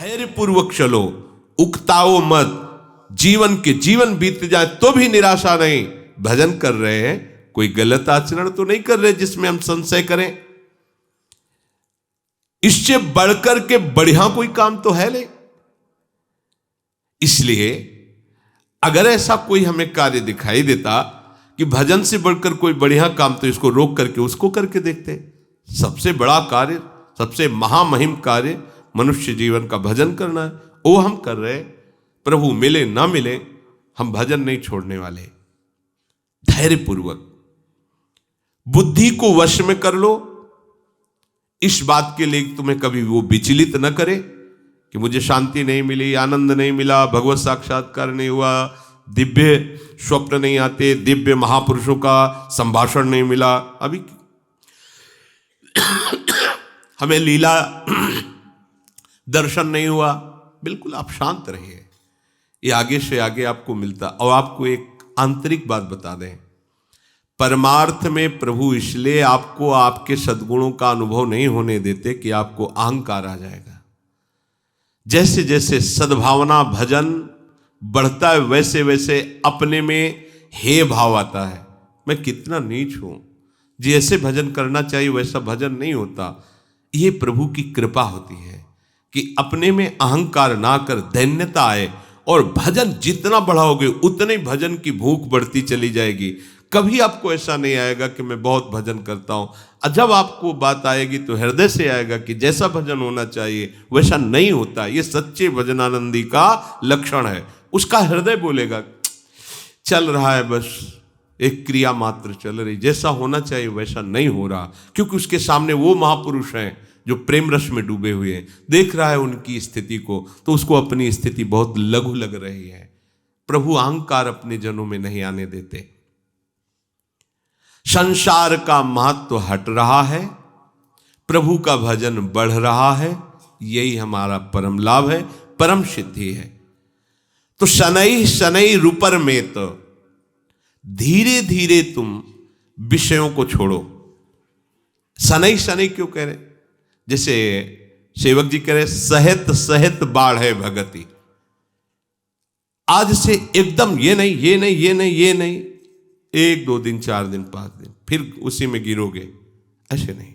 धैर्य पूर्वक चलो, उकताओ मत, जीवन के जीवन बीत जाए तो भी निराशा नहीं। भजन कर रहे हैं, कोई गलत आचरण तो नहीं कर रहे जिसमें हम संशय करें। इससे बढ़कर के बढ़िया कोई काम तो है नहीं। इसलिए अगर ऐसा कोई हमें कार्य दिखाई देता कि भजन से बढ़कर कोई बढ़िया काम, तो इसको रोक करके उसको करके देखते। सबसे बड़ा कार्य, सबसे महामहिम कार्य मनुष्य जीवन का भजन करना है, वो हम कर रहे। प्रभु मिले ना मिले, हम भजन नहीं छोड़ने वाले। धैर्यपूर्वक बुद्धि को वश में कर लो। इस बात के लिए तुम्हें कभी वो विचलित न करे कि मुझे शांति नहीं मिली, आनंद नहीं मिला, भगवत साक्षात्कार नहीं हुआ, दिव्य स्वप्न नहीं आते, दिव्य महापुरुषों का संभाषण नहीं मिला, अभी हमें लीला दर्शन नहीं हुआ। बिल्कुल आप शांत रहिए, ये आगे से आगे आपको मिलता। और आपको एक आंतरिक बात बता दें, परमार्थ में प्रभु इसलिए आपको आपके सद्गुणों का अनुभव नहीं होने देते कि आपको अहंकार आ जाएगा। जैसे जैसे सद्भावना भजन बढ़ता है, वैसे वैसे अपने में हे भाव आता है, मैं कितना नीच हूं, जैसे भजन करना चाहिए वैसा भजन नहीं होता। ये प्रभु की कृपा होती है कि अपने में अहंकार ना कर दैन्यता आए, और भजन जितना बढ़ाओगे उतने भजन की भूख बढ़ती चली जाएगी। कभी आपको ऐसा नहीं आएगा कि मैं बहुत भजन करता हूं। जब आपको बात आएगी तो हृदय से आएगा कि जैसा भजन होना चाहिए वैसा नहीं होता। ये सच्चे भजनानंदी का लक्षण है। उसका हृदय बोलेगा चल रहा है, बस एक क्रिया मात्र चल रही, जैसा होना चाहिए वैसा नहीं हो रहा, क्योंकि उसके सामने वो महापुरुष हैं जो प्रेम रस में डूबे हुए हैं। देख रहा है उनकी स्थिति को, तो उसको अपनी स्थिति बहुत लघु लग रही है। प्रभु अहंकार अपने जनों में नहीं आने देते। संसार का महत्व हट रहा है, प्रभु का भजन बढ़ रहा है, यही हमारा परम लाभ है, परम सिद्धि है। तो शनै शनै रूपर में तो धीरे धीरे तुम विषयों को छोड़ो। शनै शनै क्यों कह रहे? जैसे सेवक जी कह रहे, सहत सहत बाढ़ है भगति। आज से एकदम ये नहीं, ये नहीं, ये नहीं, ये नहीं, 1 2 दिन 4 दिन 5 दिन फिर उसी में गिरोगे, ऐसे नहीं।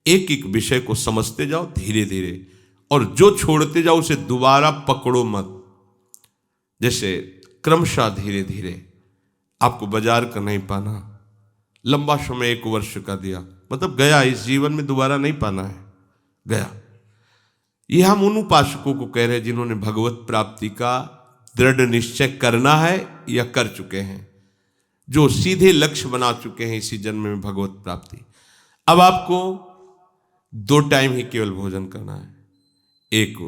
एक एक विषय को समझते जाओ धीरे धीरे, और जो छोड़ते जाओ उसे दोबारा पकड़ो मत। जैसे क्रमशः धीरे धीरे। आपको बाजार का नहीं पाना, लंबा समय 1 वर्ष का दिया, मतलब गया, इस जीवन में दोबारा नहीं पाना है, गया। यह हम उन उपासकों को कह रहे हैं जिन्होंने भगवत प्राप्ति का दृढ़ निश्चय करना है या कर चुके हैं, जो सीधे लक्ष्य बना चुके हैं इसी जन्म में भगवत प्राप्ति। अब आपको 2 टाइम ही केवल भोजन करना है, एक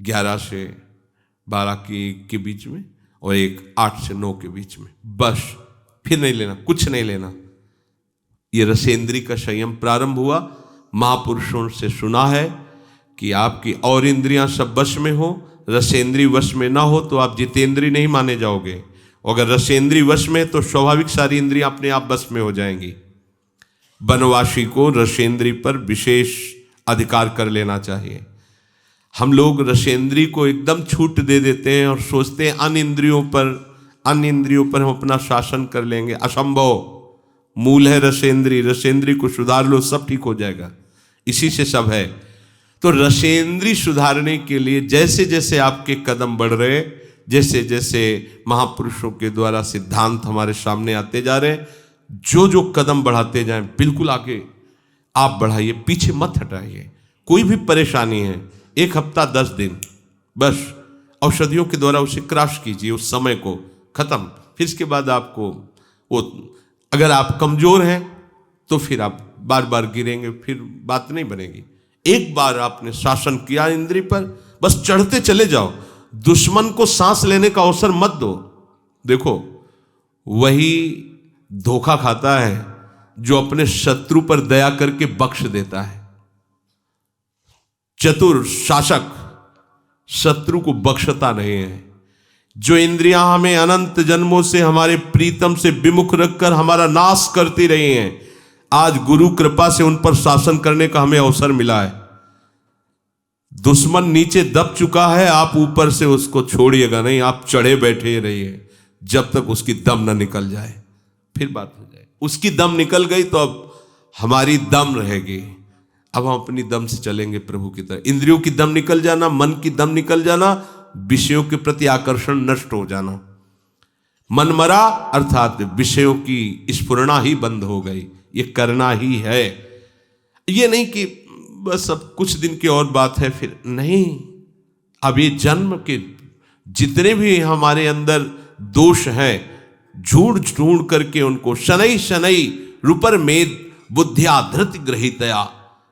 11 से 12 के बीच में, और एक 8 से 9 के बीच में, बस। फिर नहीं लेना, कुछ नहीं लेना। ये रसेंद्री का संयम प्रारंभ हुआ। महापुरुषों से सुना है कि आपकी और इंद्रियां सब वश में हो, रसेंद्री वश में ना हो तो आप जितेंद्री नहीं माने जाओगे। अगर रसेंद्री वश में तो स्वाभाविक सारी इंद्रियां अपने आप वश में हो जाएंगी। वनवासी को रसेंद्री पर विशेष अधिकार कर लेना चाहिए। हम लोग रसेंद्री को एकदम छूट दे देते हैं और सोचते हैं अन्य इंद्रियों पर हम अपना शासन कर लेंगे। असंभव। मूल है रसेंद्री, रसेंद्री को सुधार लो, सब ठीक हो जाएगा। इसी से सब है। तो रसेंद्री सुधारने के लिए जैसे जैसे आपके कदम बढ़ रहे, जैसे जैसे महापुरुषों के द्वारा सिद्धांत हमारे सामने आते जा रहे, जो जो कदम बढ़ाते जाएं, बिल्कुल आगे आप बढ़ाइए, पीछे मत हटाइए। कोई भी परेशानी है, 1 हफ्ता 10 दिन, बस औषधियों के द्वारा उसे क्रॉस कीजिए, उस समय को खत्म। फिर इसके बाद आपको वो, अगर आप कमजोर हैं तो फिर आप बार बार गिरेंगे, फिर बात नहीं बनेगी। एक बार आपने शासन किया इंद्री पर, बस चढ़ते चले जाओ। दुश्मन को सांस लेने का अवसर मत दो। देखो, वही धोखा खाता है जो अपने शत्रु पर दया करके बख्श देता है। चतुर शासक शत्रु को बख्शता नहीं है। जो इंद्रियां हमें अनंत जन्मों से हमारे प्रीतम से विमुख रखकर हमारा नाश करती रही हैं, आज गुरु कृपा से उन पर शासन करने का हमें अवसर मिला है। दुश्मन नीचे दब चुका है, आप ऊपर से उसको छोड़िएगा नहीं, आप चढ़े बैठे रहिए जब तक उसकी दम ना निकल जाए, फिर बात हो जाए। उसकी दम निकल गई तो अब हमारी दम रहेगी, अब हम अपनी दम से चलेंगे प्रभु की तरह। इंद्रियों की दम निकल जाना, मन की दम निकल जाना, विषयों के प्रति आकर्षण नष्ट हो जाना, मन मरा अर्थात विषयों की स्फुरना ही बंद हो गई। ये करना ही है, ये नहीं कि बस अब कुछ दिन की और बात है फिर नहीं। अब ये जन्म के जितने भी हमारे अंदर दोष हैं, झूठ ढूंढ करके उनको शनै शनै रूपर में बुद्धिया धृति ग्रहितया,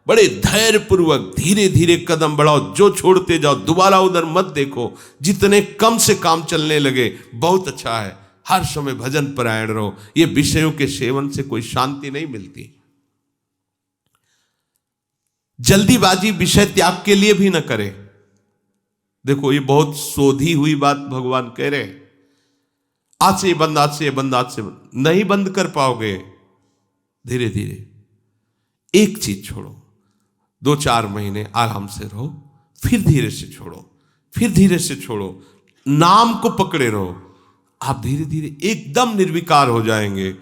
बड़े धैर्य पूर्वक धीरे धीरे कदम बढ़ाओ, जो छोड़ते जाओ दोबारा उधर मत देखो। जितने कम से काम चलने लगे बहुत अच्छा है, हर समय भजन परायण रहो। ये विषयों के सेवन से कोई शांति नहीं मिलती। जल्दीबाजी विषय त्याग के लिए भी न करे। देखो ये बहुत शोधी हुई बात भगवान कह रहे हैं, आज से ये बंद, आज से ये बंद, आज से बंद। नहीं बंद कर पाओगे। धीरे धीरे एक चीज छोड़ो, 2-4 महीने आराम से रहो, फिर धीरे से छोड़ो, फिर धीरे से छोड़ो, नाम को पकड़े रहो। आप धीरे धीरे एकदम निर्विकार हो जाएंगे।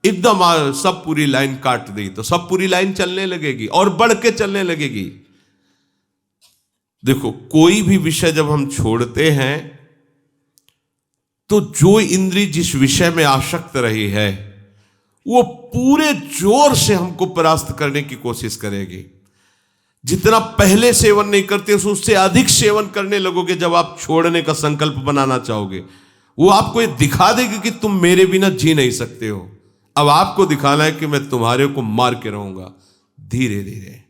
एकदम सब पूरी लाइन काट दी तो सब पूरी लाइन चलने लगेगी और बढ़ के चलने लगेगी। देखो कोई भी विषय जब हम छोड़ते हैं तो जो इंद्री जिस विषय में आसक्त रही है वो पूरे जोर से हमको परास्त करने की कोशिश करेगी। जितना पहले सेवन नहीं करते उससे अधिक सेवन करने लगोगे। जब आप छोड़ने का संकल्प बनाना चाहोगे वो आपको ये दिखा देगी कि तुम मेरे बिना जी नहीं सकते हो। अब आपको दिखाना है कि मैं तुम्हारे को मार के रहूंगा। धीरे धीरे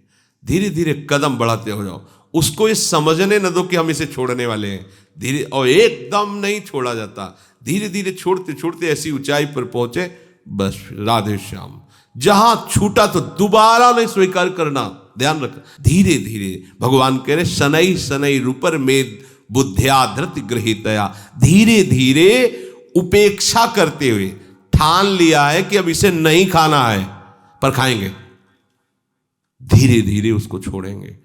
धीरे धीरे कदम बढ़ाते हो जाओ। उसको ये समझने न दो कि हम इसे छोड़ने वाले हैं। धीरे, और एकदम नहीं छोड़ा जाता, धीरे धीरे छोड़ते छोड़ते ऐसी ऊंचाई पर पहुंचे, बस राधे श्याम। जहां छूटा तो दोबारा नहीं स्वीकार करना, ध्यान रखना। धीरे धीरे भगवान कह रहे शनै शनै रूपर में बुद्धिया धृति गृहीतया, धीरे धीरे उपेक्षा करते हुए ठान लिया है कि अब इसे नहीं खाना है पर खाएंगे, धीरे धीरे उसको छोड़ेंगे।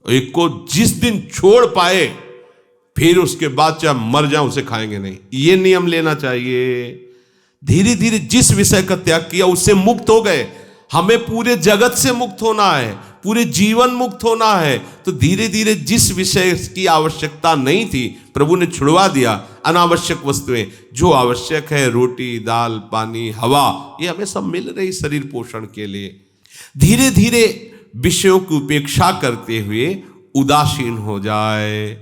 एक को जिस दिन छोड़ पाए फिर उसके बाद चाहे मर जाए उसे खाएंगे नहीं, ये नियम लेना चाहिए। धीरे धीरे जिस विषय का त्याग किया उससे मुक्त हो गए। हमें पूरे जगत से मुक्त होना है, पूरे जीवन मुक्त होना है, तो धीरे धीरे जिस विषय की आवश्यकता नहीं थी प्रभु ने छुड़वा दिया। अनावश्यक वस्तुएं जो आवश्यक है, रोटी दाल पानी हवा, ये हमें सब मिल रही शरीर पोषण के लिए। धीरे धीरे विषयों की उपेक्षा करते हुए उदासीन हो जाए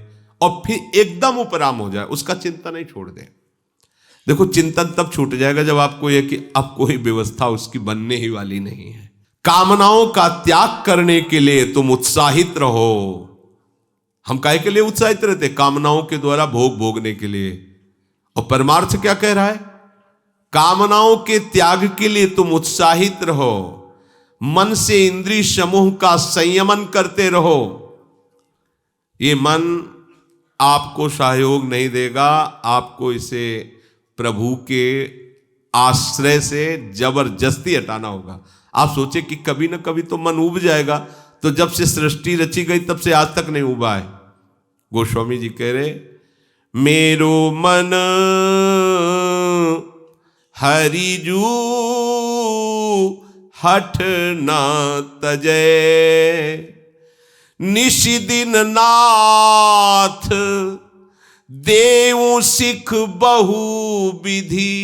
और फिर एकदम उपराम हो जाए, उसका चिंतन नहीं छोड़ दे। देखो चिंतन तब छूट जाएगा जब आपको यह कि अब कोई व्यवस्था उसकी बनने ही वाली नहीं है। कामनाओं का त्याग करने के लिए तुम उत्साहित रहो। हम काहे के लिए उत्साहित रहते? कामनाओं के द्वारा भोग भोगने के लिए। और परमार्थ क्या कह रहा है? कामनाओं के त्याग के लिए तुम उत्साहित रहो, मन से इंद्रिय समूह का संयमन करते रहो। ये मन आपको सहयोग नहीं देगा, आपको इसे प्रभु के आश्रय से जबरदस्ती हटाना होगा। आप सोचे कि कभी ना कभी तो मन उब जाएगा, तो जब से सृष्टि रची गई तब से आज तक नहीं उबा है। गोस्वामी जी कह रहे मेरो मन हरिजू हठ न तजय, निशिदिन नाथ देव सिख बहु विधि,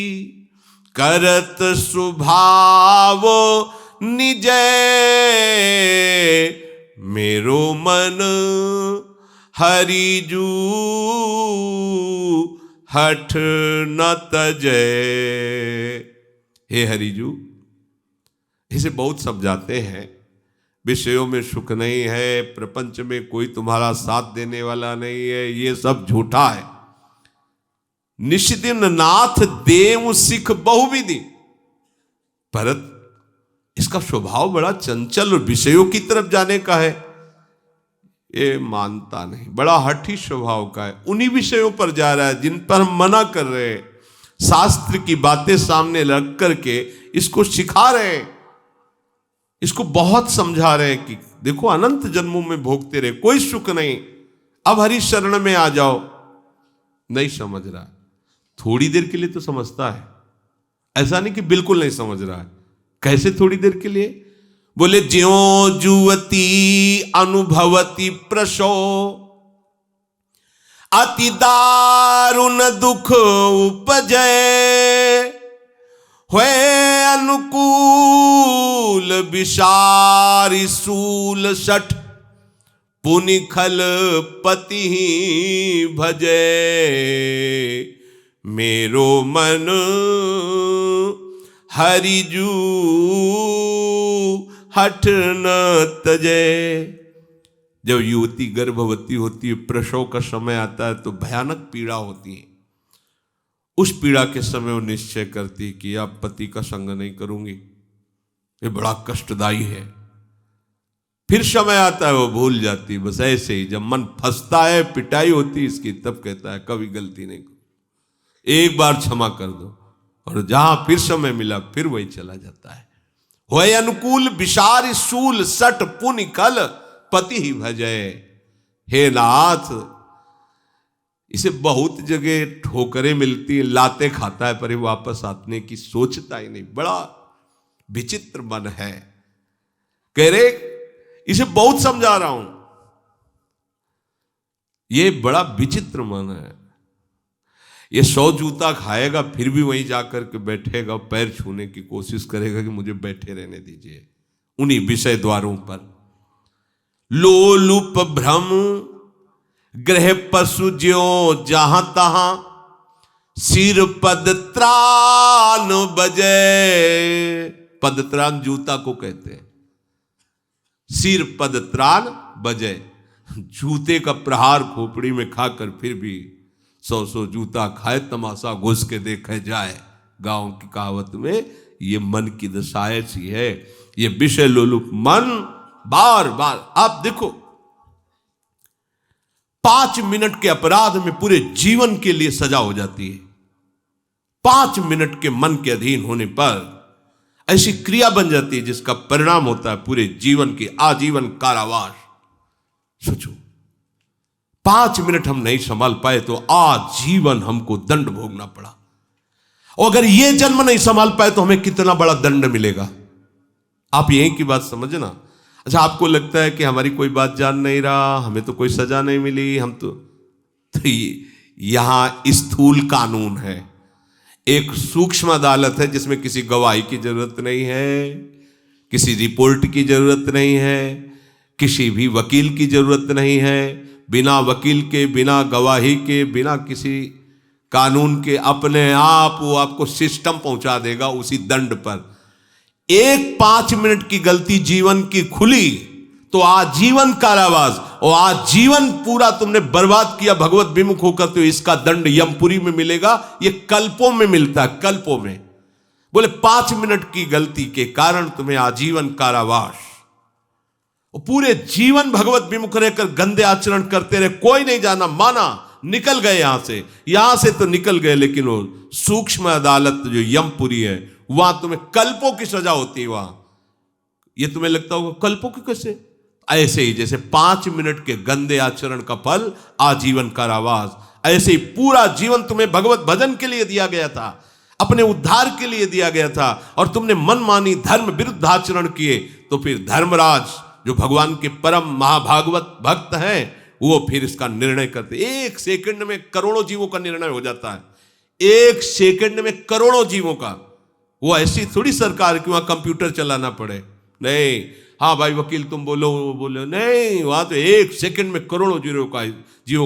करत स्वभाव निजय, मेरो मन हरिजू हठ न तजय। हे हरिजू, इसे बहुत समझाते हैं, विषयों में सुख नहीं है, प्रपंच में कोई तुम्हारा साथ देने वाला नहीं है, ये सब झूठा है। निशिदिन नाथ देव सिख बहुविधि, भरत इसका स्वभाव बड़ा चंचल और विषयों की तरफ जाने का है, ये मानता नहीं, बड़ा हठी स्वभाव का है। उन्हीं विषयों पर जा रहा है जिन पर हम मना कर रहे हैं। शास्त्र की बातें सामने रख करके इसको सिखा रहे हैं, इसको बहुत समझा रहे हैं कि देखो अनंत जन्मों में भोगते रहे, कोई सुख नहीं, अब हरि शरण में आ जाओ। नहीं समझ रहा, थोड़ी देर के लिए तो समझता है, ऐसा नहीं कि बिल्कुल नहीं समझ रहा है। कैसे थोड़ी देर के लिए? बोले ज्यों जुवती अनुभवती प्रसो, अति दारुण दुख उपजय, हुए अनुकूल विषारी सूल सठ, पुनि खल पति ही भजे, मेरो मन हरिजू हठ न तजे। जब युवती गर्भवती होती है, प्रसव का समय आता है, तो भयानक पीड़ा होती है। उस पीड़ा के समय वो निश्चय करती है कि अब पति का संग नहीं करूंगी, ये बड़ा कष्टदायी है। फिर समय आता है, वो भूल जाती है। बस ऐसे ही जब मन फंसता है, पिटाई होती है इसकी, तब कहता है कभी गलती नहीं करूं, एक बार क्षमा कर दो। और जहां फिर समय मिला, फिर वही चला जाता है। होय अनुकूल विषारी शूल सट पुनि खल पति ही भजय। हे नाथ, इसे बहुत जगह ठोकरें मिलती है, लाते खाता है, पर ये वापस आने की सोचता ही नहीं। बड़ा विचित्र मन है। कह रहे इसे बहुत समझा रहा हूं, ये बड़ा विचित्र मन है। ये 100 जूता खाएगा, फिर भी वहीं जाकर के बैठेगा, पैर छूने की कोशिश करेगा कि मुझे बैठे रहने दीजिए उन्हीं विषय द्वारों पर। लोलुप भ्रम ग्रह पशु ज्यों जहां तहां, सिर पद त्राण बजे। पदत्राण जूता को कहते हैं, सिर पद त्राण बजे। जूते का प्रहार खोपड़ी में खाकर फिर भी 100 जूता खाए, तमाशा घुस के देखे जाए। गांव की कहावत में ये मन की दशा ऐसी है, ये विषय लोलुप मन बार बार। आप देखो, 5 मिनट के अपराध में पूरे जीवन के लिए सजा हो जाती है। 5 मिनट के मन के अधीन होने पर ऐसी क्रिया बन जाती है जिसका परिणाम होता है पूरे जीवन की आजीवन कारावास। सोचो, 5 मिनट हम नहीं संभाल पाए तो आजीवन हमको दंड भोगना पड़ा। और अगर ये जन्म नहीं संभाल पाए तो हमें कितना बड़ा दंड मिलेगा। आप यही की बात समझना। अच्छा, आपको लगता है कि हमारी कोई बात जान नहीं रहा, हमें तो कोई सजा नहीं मिली, हम तो यहां स्थूल कानून है, एक सूक्ष्म अदालत है जिसमें किसी गवाही की जरूरत नहीं है, किसी रिपोर्ट की जरूरत नहीं है, किसी भी वकील की जरूरत नहीं है। बिना वकील के, बिना गवाही के, बिना किसी कानून के अपने आप वो आपको सिस्टम पहुंचा देगा उसी दंड पर। एक 5 मिनट की गलती जीवन की खुली तो आजीवन कारावास, और आजीवन पूरा तुमने बर्बाद किया भगवत विमुख होकर, तो इसका दंड यमपुरी में मिलेगा। ये कल्पों में मिलता है, कल्पों में। बोले 5 मिनट की गलती के कारण तुम्हें आजीवन कारावास, और पूरे जीवन भगवत विमुख रहकर गंदे आचरण करते रहे, कोई नहीं जाना माना, निकल गए यहां से तो निकल गए, लेकिन वो सूक्ष्म अदालत जो यमपुरी है, वहां तुम्हें कल्पों की सजा होती है। वहां ये तुम्हें लगता होगा कल्पों की कैसे? ऐसे ही जैसे 5 मिनट के गंदे आचरण का फल आजीवन कारावास, ऐसे ही पूरा जीवन तुम्हें भगवत भजन के लिए दिया गया था, अपने उद्धार के लिए दिया गया था, और तुमने मनमानी धर्म विरुद्ध आचरण किए। तो फिर धर्मराज जो भगवान के परम महाभागवत भक्त हैं, वो फिर इसका निर्णय करते। 1 सेकंड में करोड़ों जीवों का निर्णय हो जाता है, 1 सेकंड में करोड़ों जीवों का। वो ऐसी थोड़ी सरकार कि वहां कंप्यूटर चलाना पड़े, नहीं। हाँ भाई वकील तुम बोलो, वो बोलो, नहीं, वहां तो 1 सेकंड में करोड़ों जीवों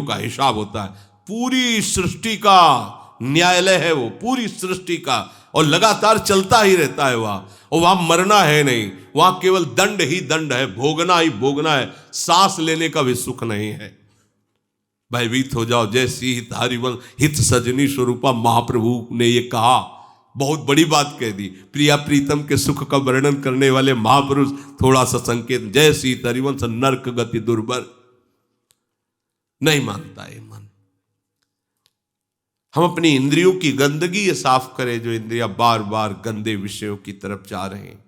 का हिसाब होता है। पूरी सृष्टि का न्यायालय है वो, पूरी सृष्टि का, और लगातार चलता ही रहता है वहां। और वहां मरना है नहीं, वहां केवल दंड ही दंड है, भोगना ही भोगना है, सांस लेने का भी सुख नहीं है। भयभीत हो जाओ जैसी हित हरिवंश हित सजनी स्वरूपा। महाप्रभु ने ये कहा, बहुत बड़ी बात कह दी। प्रिया प्रीतम के सुख का वर्णन करने वाले महापुरुष थोड़ा सा संकेत, जय सीत हरिवंश नरक गति दुर्बर। नहीं मानता है मन। हम अपनी इंद्रियों की गंदगी ये साफ करें, जो इंद्रियां बार बार गंदे विषयों की तरफ जा रहे हैं।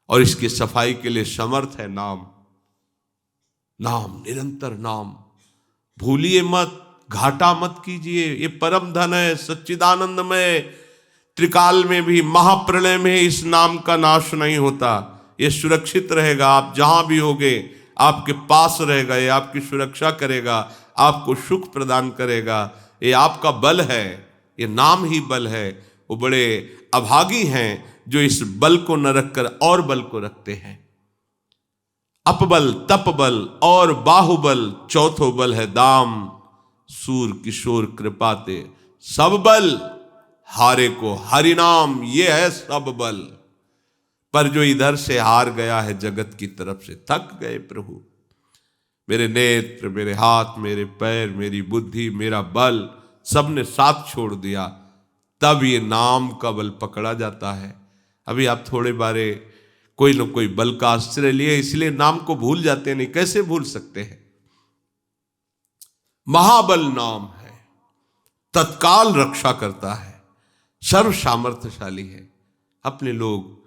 और इसकी सफाई के लिए समर्थ है नाम। नाम, निरंतर नाम, भूलिए मत, घाटा मत कीजिए। ये परम धन है, सच्चिदानंदमय। त्रिकाल में भी, महाप्रलय में इस नाम का नाश नहीं होता। ये सुरक्षित रहेगा, आप जहां भी होगे आपके पास रहेगा। ये आपकी सुरक्षा करेगा, आपको सुख प्रदान करेगा। ये आपका बल है, ये नाम ही बल है। वो बड़े अभागी हैं जो इस बल को न रखकर और बल को रखते हैं। अपबल, तपबल और बाहुबल, चौथो बल है दाम। सूर किशोर कृपाते सब बल, हारे को हरिनाम, ये है सब बल। पर जो इधर से हार गया है जगत की तरफ से, थक गए प्रभु, मेरे नेत्र, मेरे हाथ, मेरे पैर, मेरी बुद्धि, मेरा बल सबने साथ छोड़ दिया, तब ये नाम का बल पकड़ा जाता है। अभी आप थोड़े बारे कोई न कोई बल का आश्रय लिए, इसलिए नाम को भूल जाते नहीं। कैसे भूल सकते हैं? महाबल नाम है, तत्काल रक्षा करता है, सर्व सामर्थ्यशाली है। अपने लोग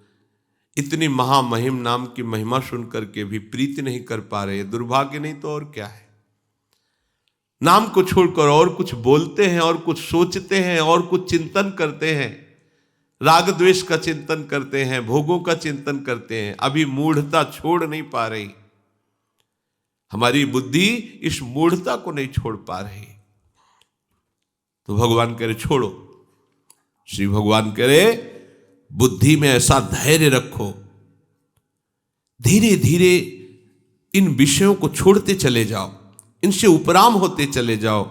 इतनी महामहिम नाम की महिमा सुनकर के भी प्रीति नहीं कर पा रहे। दुर्भाग्य नहीं तो और क्या है। नाम को छोड़कर और कुछ बोलते हैं, और कुछ सोचते हैं, और कुछ चिंतन करते हैं, राग द्वेष का चिंतन करते हैं, भोगों का चिंतन करते हैं। अभी मूढ़ता छोड़ नहीं पा रही, हमारी बुद्धि इस मूढ़ता को नहीं छोड़ पा रही। तो भगवान कह रहे छोड़ो, श्री भगवान कह रहे बुद्धि में ऐसा धैर्य रखो, धीरे धीरे इन विषयों को छोड़ते चले जाओ, इनसे उपराम होते चले जाओ।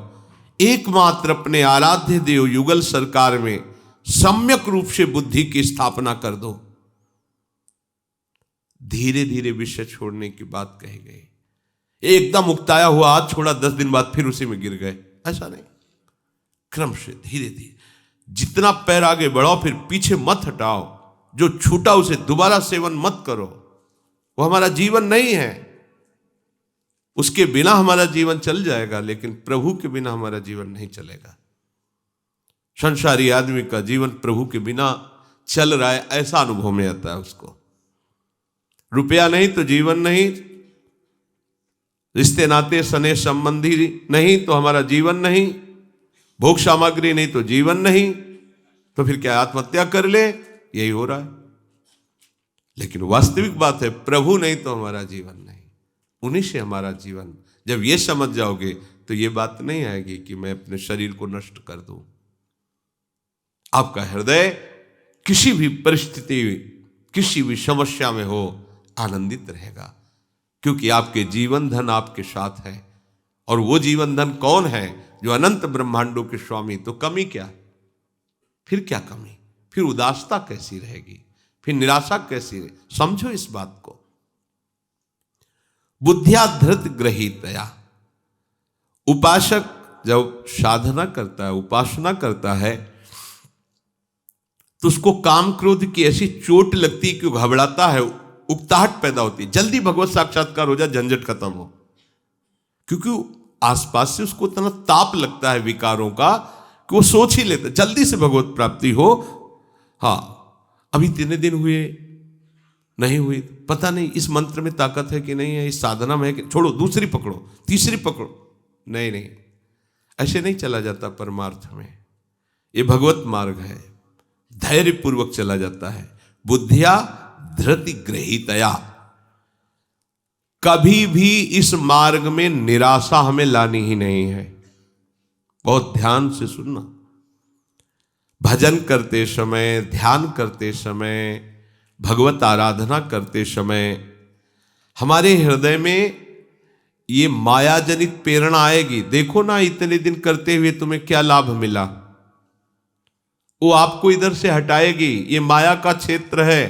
एकमात्र अपने आराध्य देव युगल सरकार में सम्यक रूप से बुद्धि की स्थापना कर दो। धीरे धीरे विषय छोड़ने की बात कही गई। एकदम उकताया हुआ हाथ छोड़ा, 10 दिन बाद फिर उसी में गिर गए, ऐसा नहीं। क्रम से धीरे धीरे जितना पैर आगे बढ़ाओ, फिर पीछे मत हटाओ। जो छूटा उसे दोबारा सेवन मत करो। वो हमारा जीवन नहीं है, उसके बिना हमारा जीवन चल जाएगा, लेकिन प्रभु के बिना हमारा जीवन नहीं चलेगा। संसारी आदमी का जीवन प्रभु के बिना चल रहा है, ऐसा अनुभव में आता है उसको। रुपया नहीं तो जीवन नहीं, रिश्ते नाते सने संबंधी नहीं तो हमारा जीवन नहीं, भोग सामग्री नहीं तो जीवन नहीं। तो फिर क्या आत्महत्या कर ले? यही हो रहा है। लेकिन वास्तविक बात है, प्रभु नहीं तो हमारा जीवन नहीं, उन्हीं से हमारा जीवन। जब ये समझ जाओगे तो ये बात नहीं आएगी कि मैं अपने शरीर को नष्ट कर दूं। आपका हृदय किसी भी परिस्थिति, किसी भी समस्या में हो, आनंदित रहेगा, क्योंकि आपके जीवन धन आपके साथ है। और वो जीवन धन कौन है? जो अनंत ब्रह्मांडों के स्वामी। तो कमी क्या? फिर क्या कमी? फिर उदासता कैसी रहेगी? फिर निराशा कैसी रहे? समझो इस बात को। बुद्धिया धृत ग्रहीतया, उपासक जब साधना करता है, उपासना करता है, तो उसको काम क्रोध की ऐसी चोट लगती कि घबराता है, उकताहट पैदा होती है। जल्दी भगवत साक्षात्कार हो जाए, झंझट खत्म हो। क्योंकि आसपास से उसको इतना ताप लगता है विकारों का कि वो सोच ही लेता जल्दी से भगवत प्राप्ति हो। हाँ, अभी 3 दिन हुए, नहीं हुई, पता नहीं इस मंत्र में ताकत है कि नहीं है, इस साधना में है कि, छोड़ो, दूसरी पकड़ो, तीसरी पकड़ो। नहीं नहीं, ऐसे नहीं चला जाता परमार्थ में। ये भगवत मार्ग है, धैर्य पूर्वक चला जाता है। बुद्धिया धृति ग्रहीतया, कभी भी इस मार्ग में निराशा हमें लानी ही नहीं है। बहुत ध्यान से सुनना। भजन करते समय, ध्यान करते समय, भगवत आराधना करते समय हमारे हृदय में ये माया जनित प्रेरणा आएगी। देखो ना, इतने दिन करते हुए तुम्हें क्या लाभ मिला, वो आपको इधर से हटाएगी। ये माया का क्षेत्र है।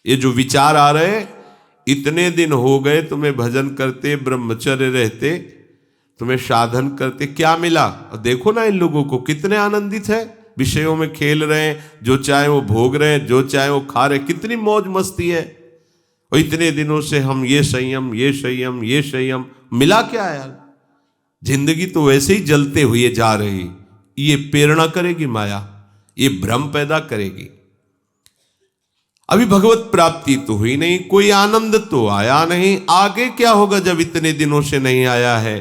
ये जो विचार आ रहे, इतने दिन हो गए तुम्हें भजन करते, ब्रह्मचर्य रहते, तुम्हें साधन करते, क्या मिला? और देखो ना इन लोगों को, कितने आनंदित है, विषयों में खेल रहे हैं, जो चाहे वो भोग रहे हैं, जो चाहे वो खा रहे हैं, कितनी मौज मस्ती है। और इतने दिनों से हम ये संयम, ये संयम, ये संयम, मिला क्या यार? जिंदगी तो वैसे ही जलते हुए जा रही। ये प्रेरणा करेगी माया, ये भ्रम पैदा करेगी। अभी भगवत प्राप्ति तो हुई नहीं, कोई आनंद तो आया नहीं, आगे क्या होगा जब इतने दिनों से नहीं आया है।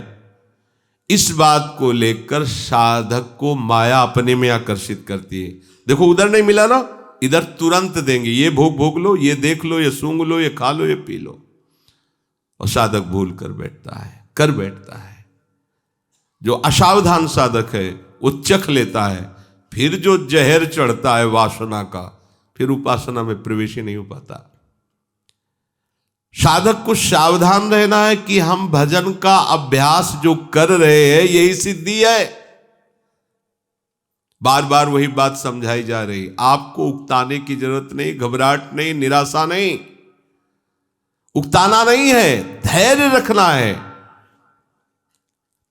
इस बात को लेकर साधक को माया अपने में आकर्षित करती है। देखो उधर नहीं मिला ना, इधर तुरंत देंगे, ये भोग भोग लो, ये देख लो, ये सूंघ लो, ये खा लो, ये पी लो, और साधक भूल कर बैठता है। जो असावधान साधक है वो चख लेता है, फिर जो जहर चढ़ता है वासना का, फिर उपासना में प्रवेश ही नहीं हो पाता। साधक को सावधान रहना है कि हम भजन का अभ्यास जो कर रहे हैं यही सिद्धि है। बार बार वही बात समझाई जा रही, आपको उकताने की जरूरत नहीं, घबराहट नहीं, निराशा नहीं, उकताना नहीं है, धैर्य रखना है।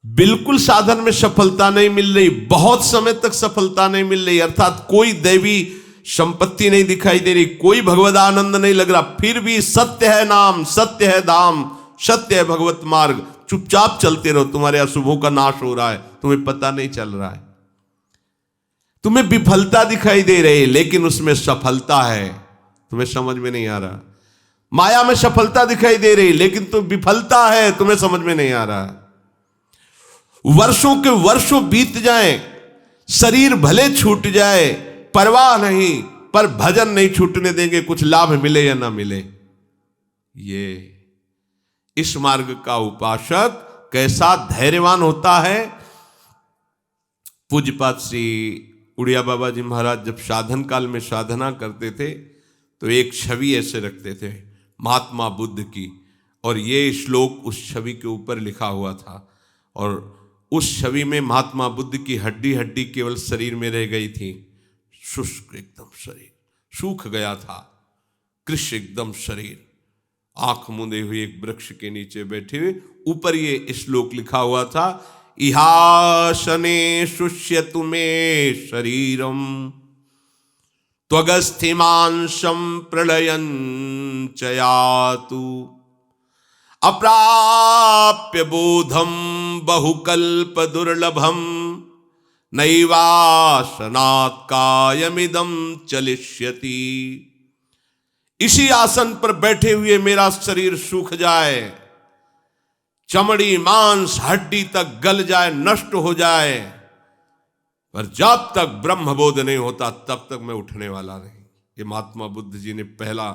बिल्कुल साधन में सफलता नहीं मिल रही, बहुत समय तक सफलता नहीं मिल रही, अर्थात कोई दैवी संपत्ति नहीं दिखाई दे रही, कोई भगवद आनंद नहीं लग रहा, फिर भी सत्य है नाम, सत्य है धाम, सत्य है भगवत मार्ग, चुपचाप चलते रहो, तुम्हारे अशुभों का नाश हो रहा है, तुम्हें पता नहीं चल रहा है। तुम्हें विफलता दिखाई दे रही है लेकिन उसमें सफलता है, तुम्हें समझ में नहीं आ रहा। माया में सफलता दिखाई दे रही लेकिन तुम विफलता है, तुम्हें समझ में नहीं आ रहा। वर्षों के वर्षों बीत जाएं, शरीर भले छूट जाए, परवाह नहीं, पर भजन नहीं छूटने देंगे, कुछ लाभ मिले या ना मिले। ये इस मार्ग का उपासक कैसा धैर्यवान होता है। पूज्यपाद श्री उड़िया बाबा जी महाराज जब साधन काल में साधना करते थे तो एक छवि ऐसे रखते थे महात्मा बुद्ध की, और ये श्लोक उस छवि के ऊपर लिखा हुआ था, और उस छवि में महात्मा बुद्ध की हड्डी हड्डी केवल शरीर में रह गई थी, शुष्क एकदम शरीर सूख गया था, कृष्ण एकदम शरीर, आंख मूंदे हुए एक वृक्ष के नीचे बैठे हुए, ऊपर ये श्लोक लिखा हुआ था, इहासने शुष्यतु मे शरीरम त्वगस्थिमांशं प्रलयं च यातु अप्राप्य बोधम बहुकल्प दुर्लभम नैवासनात् कायमिदं चलिष्यति। इसी आसन पर बैठे हुए मेरा शरीर सूख जाए, चमड़ी मांस हड्डी तक गल जाए, नष्ट हो जाए, पर जब तक ब्रह्मबोध नहीं होता तब तक मैं उठने वाला नहीं। ये महात्मा बुद्ध जी ने पहला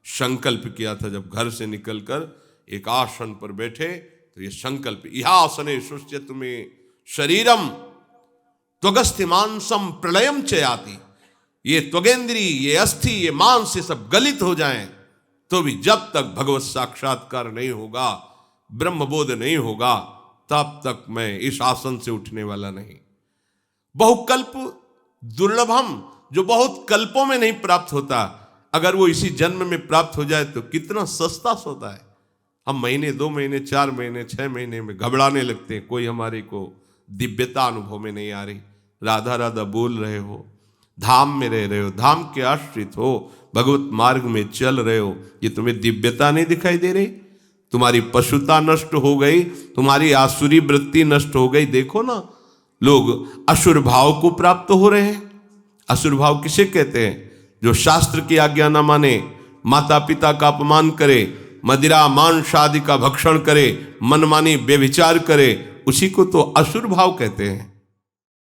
संकल्प किया था जब घर से निकलकर एक आसन पर बैठे, तो ये संकल्प, इहासने शुष्यत में शरीरम त्वगस्थिमांसम प्रलयम च याति। ये त्वगेंद्री, ये अस्थि, ये मांस, ये सब गलित हो जाएं तो भी जब तक भगवत साक्षात्कार नहीं होगा, ब्रह्मबोध नहीं होगा, तब तक मैं इस आसन से उठने वाला नहीं। बहुकल्प दुर्लभम, जो बहुत कल्पों में नहीं प्राप्त होता, अगर वो इसी जन्म में प्राप्त हो जाए तो कितना सस्ता सौदा है। हम महीने, 2 महीने, 4 महीने, 6 महीने में घबराने लगते हैं, कोई हमारे को दिव्यता अनुभव में नहीं आ रही। राधा राधा बोल रहे हो, धाम में रह रहे हो, धाम के आश्रित हो, भगवत मार्ग में चल रहे हो, ये तुम्हें दिव्यता नहीं दिखाई दे रही? तुम्हारी पशुता नष्ट हो गई, तुम्हारी आसुरी वृत्ति नष्ट हो गई। देखो ना, लोग असुर भाव को प्राप्त हो रहे हैं। असुर भाव किसे कहते हैं? जो शास्त्र की आज्ञा न माने, माता पिता का अपमान करे, मदिरा मांस आदि का भक्षण करे, मनमानी व्यभिचार करे, उसी को तो असुर भाव कहते हैं।